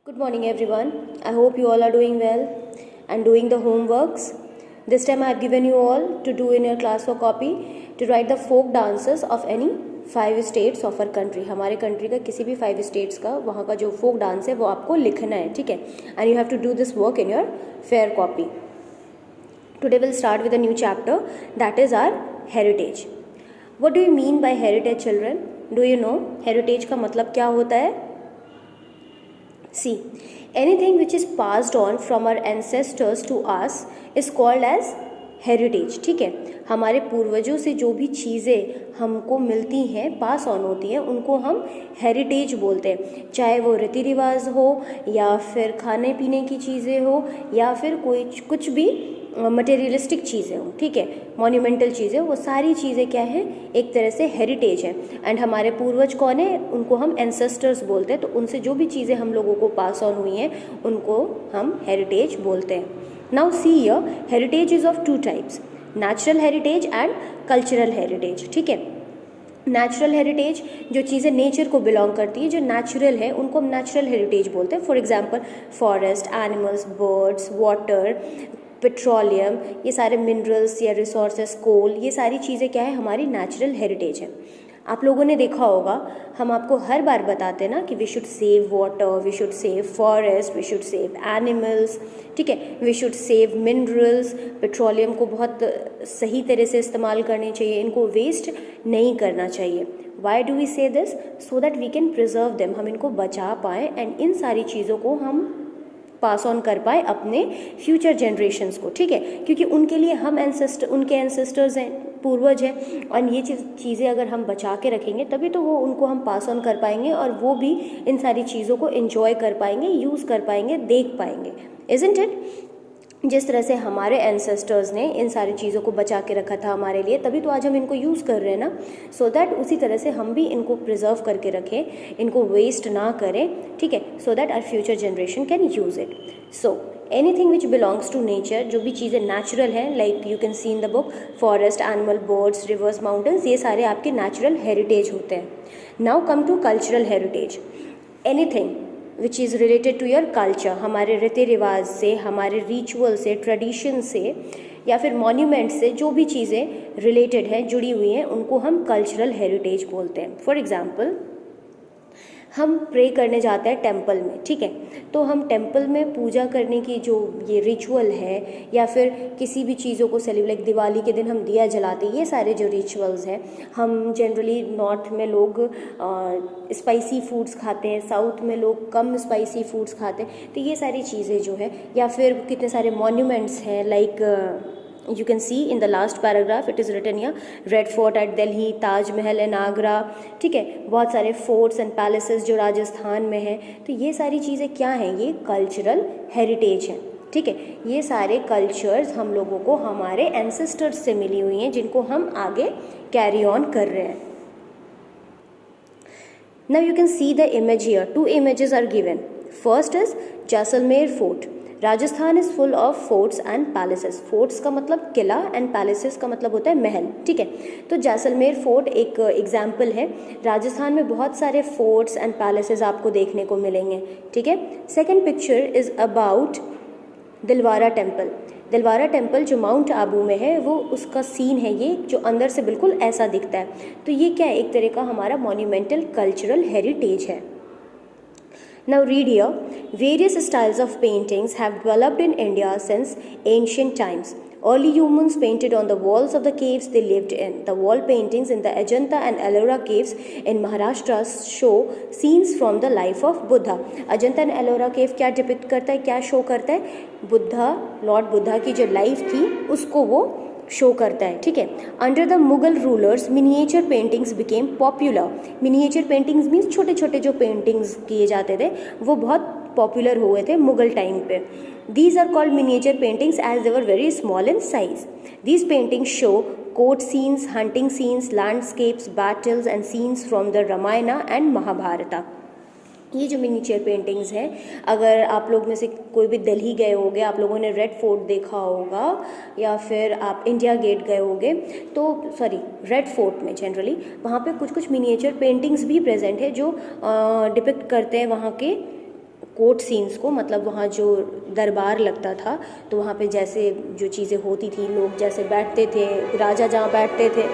Good morning everyone. I hope you all are doing well and doing the homeworks. This time I have given you all to do in your class or copy to write the folk dances of any 5 states of our country. हमारे country का किसी भी 5 states का वहाँ का जो folk dance है वो आपको लिखना है, ठीक है? And you have to do this work in your fair copy. Today we'll start with a new chapter, that is our heritage. What do you mean by heritage, children? Do you know heritage का मतलब क्या होता है? See, anything which is passed on from our ancestors to us is called as heritage. ठीक है, हमारे पूर्वजों से जो भी चीज़ें हमको मिलती हैं, पास ऑन होती हैं, उनको हम हेरिटेज बोलते हैं. चाहे वो रीति रिवाज हो या फिर खाने पीने की चीज़ें हो या फिर कोई कुछ भी मटेरियलिस्टिक चीज़ें हों, ठीक है, मॉन्यूमेंटल चीज़ें, वो सारी चीज़ें क्या हैं, एक तरह से हेरिटेज हैं. एंड हमारे पूर्वज कौन है, उनको हम एंसेस्टर्स बोलते हैं. तो उनसे जो भी चीज़ें हम लोगों को पास ऑन हुई हैं उनको हम हेरिटेज बोलते हैं. Now see here, heritage is of 2 types, natural heritage and cultural heritage. ठीक है, नेचुरल हेरिटेज जो चीज़ें नेचर को बिलोंग करती है, जो नेचुरल है, उनको हम नेचुरल हेरिटेज बोलते हैं. For example forest, animals, birds, water, petroleum, ये सारे मिनरल्स या रिसोर्सेस, कोल, ये सारी चीज़ें क्या है, हमारी नेचुरल हेरिटेज है. आप लोगों ने देखा होगा, हम आपको हर बार बताते हैं ना कि we should save water, we should save forest, we should save animals, ठीक है, we should save minerals. Petroleum को बहुत सही तरह से इस्तेमाल करने चाहिए, इनको वेस्ट नहीं करना चाहिए. Why do we say this? So that we can preserve them, हम इनको बचा पाएँ एंड इन सारी चीज़ों को हम पास ऑन कर पाए अपने फ्यूचर जनरेशन्स को. ठीक है, क्योंकि उनके लिए हम उनके एंसेस्टर्स हैं, पूर्वज हैं, और ये चीज़ें अगर हम बचा के रखेंगे तभी तो वो उनको हम पास ऑन कर पाएंगे और वो भी इन सारी चीज़ों को एंजॉय कर पाएंगे, यूज़ कर पाएंगे, देख पाएंगे. Isn't it? जिस तरह से हमारे एंसेस्टर्स ने इन सारी चीज़ों को बचा के रखा था हमारे लिए, तभी तो आज हम इनको यूज़ कर रहे हैं ना. सो दैट उसी तरह से हम भी इनको प्रिजर्व करके रखें, इनको वेस्ट ना करें, ठीक है, so that our future generation can use it. So anything which belongs to nature, जो भी चीज़ें नेचुरल हैं, like you can see in the book, forest, animal, birds, rivers, mountains, ये सारे आपके नेचुरल हेरिटेज होते हैं. Now come to cultural heritage. Anything which is related to your culture, हमारे रीति रिवाज से, हमारे रिचुअल से, ट्रेडिशन से या फिर मॉन्यूमेंट से जो भी चीज़ें रिलेटेड हैं, जुड़ी हुई हैं, उनको हम कल्चरल हेरिटेज बोलते हैं. फॉर एग्जाम्पल, हम प्रे करने जाते हैं टेंपल में, ठीक है, तो हम टेंपल में पूजा करने की जो ये रिचुअल है या फिर किसी भी चीज़ों को सेलिब्रेट, दिवाली के दिन हम दिया जलाते हैं, ये सारे जो रिचुअल्स हैं, हम जनरली नॉर्थ में लोग स्पाइसी फूड्स खाते हैं, साउथ में लोग कम स्पाइसी फूड्स खाते हैं. तो ये सारी चीज़ें जो है, या फिर कितने सारे मॉन्यूमेंट्स हैं, like you can see in the last paragraph it is written here, Red Fort at Delhi, Taj Mahal in Agra, ठीक है, बहुत सारे फोर्ट्स एंड पैलेसेस जो राजस्थान में हैं. तो ये सारी चीज़ें क्या हैं, ये कल्चरल हेरिटेज हैं. ठीक है, ये सारे कल्चर्स हम लोगों को हमारे एंसेस्टर्स से मिली हुई हैं, जिनको हम आगे कैरी ऑन कर रहे हैं. Now you can see the image here. 2 images are given. First is Jaisalmer Fort. Rajasthan is full of forts and palaces. Forts का मतलब किला एंड पैलेसेस का मतलब होता है महल. ठीक है, तो जैसलमेर फोर्ट एक एग्जाम्पल है. राजस्थान में बहुत सारे फोर्ट्स एंड पैलेसेस आपको देखने को मिलेंगे. ठीक है, second picture is about Dilwara temple. Dilwara temple जो माउंट आबू में है, वो उसका सीन है ये, जो अंदर से बिल्कुल ऐसा दिखता है. तो ये क्या है, एक तरह का हमारा मॉन्यूमेंटल कल्चरल हेरिटेज है. Now read here, various styles of paintings have developed in India since ancient times. Early humans painted on the walls of the caves they lived in. The wall paintings in the Ajanta and Ellora caves in Maharashtra show scenes from the life of Buddha. Ajanta and Ellora cave क्या depict करता है, क्या show करता है, Buddha, Lord Buddha की जो life थी उसको वो शो करता है. ठीक है, under the Mughal rulers miniature paintings became popular. Miniature paintings means छोटे छोटे जो पेंटिंग्स किए जाते थे वो बहुत पॉपुलर हुए थे मुगल टाइम पे. These are called miniature paintings as they were very small in size. These paintings show court scenes, hunting scenes, landscapes, battles and scenes from the Ramayana and Mahabharata. ये जो मिनीचर पेंटिंग्स हैं, अगर आप लोग में से कोई भी दिल्ली गए होंगे, आप लोगों ने रेड फोर्ट देखा होगा या फिर आप इंडिया गेट गए होंगे, तो रेड फोर्ट में जनरली वहाँ पे कुछ कुछ मिनिएचर पेंटिंग्स भी प्रेजेंट है जो डिपिक्ट करते हैं वहाँ के कोर्ट सीन्स को, मतलब वहाँ जो दरबार लगता था तो वहाँ पे जैसे जो चीज़ें होती थी, लोग जैसे बैठते थे, राजा जहाँ बैठते थे,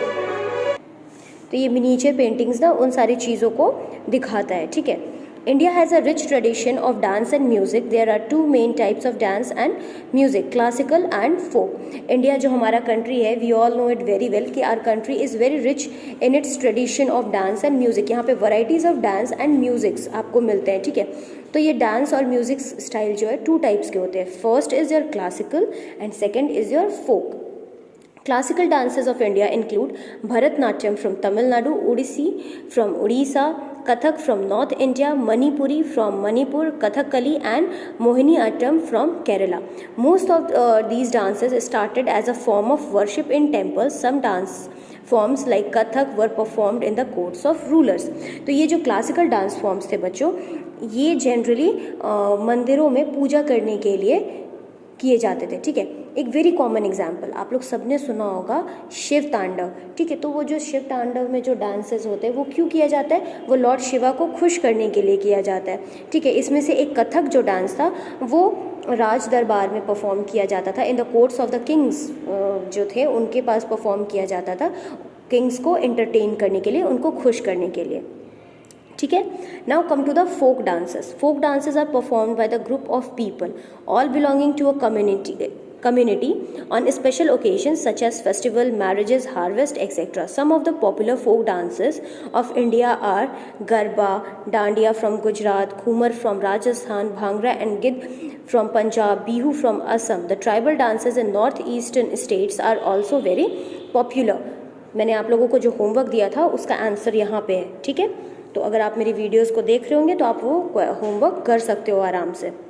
तो ये मिनीचर पेंटिंग्स ना उन सारी चीज़ों को दिखाता है, ठीक है। India has a rich tradition of dance and music. There are two main types of dance and music, classical and folk. India जो हमारा कंट्री है, we all know it very well कि our country is very rich in its tradition of dance and music. यहाँ पे varieties of dance and musics आपको मिलते हैं, ठीक है। तो ये डांस और म्यूज़िक स्टाइल जो है 2 टाइप्स के होते हैं। First is your classical and second is your folk. Classical dances of India include Bharatnatyam from Tamil Nadu, Odissi from Odisha, Kathak from North India, Manipuri from Manipur, Kathakali and Mohiniyattam from Kerala. Most of these dances started as a form of worship in temples. Some dance forms like Kathak were performed in the courts of rulers. तो ये जो classical dance forms थे बच्चों, ये generally मंदिरों में पूजा करने के लिए किए जाते थे, ठीक है। एक वेरी कॉमन एग्जाम्पल आप लोग सबने सुना होगा, शिव तांडव, ठीक है। तो वो जो शिव तांडव में जो डांसेस होते हैं वो क्यों किया जाता है, वो लॉर्ड शिवा को खुश करने के लिए किया जाता है, ठीक है। इसमें से एक कथक जो डांस था वो राज दरबार में परफॉर्म किया जाता था, in the courts of the Kings जो थे उनके पास परफॉर्म किया जाता था, किंग्स को एंटरटेन करने के लिए, उनको खुश करने के लिए, ठीक है। Now come to the folk dances. Folk dances are performed by the group of people all belonging to a community on special occasions such as festival, marriages, harvest, etc. Some of the popular folk dances of India are Garba, Dandiya from Gujarat, Ghumar from Rajasthan, Bhangra and Gid from Punjab, Bihu from Assam. The tribal dances in northeastern states are also very popular. मैंने आप लोगों को जो homework दिया था उसका answer यहाँ पे है, ठीक है। तो अगर आप मेरी वीडियोस को देख रहे होंगे तो आप वो होमवर्क कर सकते हो आराम से।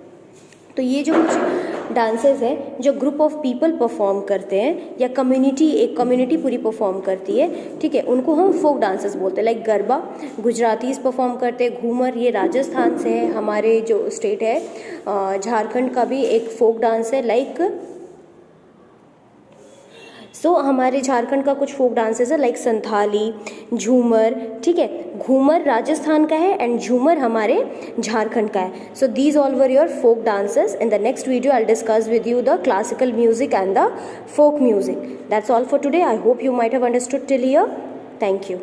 तो ये जो कुछ डांसेस हैं जो ग्रुप ऑफ पीपल परफॉर्म करते हैं या कम्युनिटी, एक कम्युनिटी पूरी परफॉर्म करती है, ठीक है, उनको हम फोक डांसेस बोलते हैं। लाइक गरबा गुजरातीज परफॉर्म करते हैं, घूमर ये राजस्थान से है, हमारे जो स्टेट है झारखंड का भी एक फोक डांस है। लाइक हमारे झारखंड का कुछ फोक डांसेस है लाइक संथाली, झूमर, ठीक है। घूमर राजस्थान का है एंड झूमर हमारे झारखंड का है। So these all were your folk dances. In the next video I will discuss with you the classical music and the folk music. That's all for today. I hope you might have understood till here. Thank you.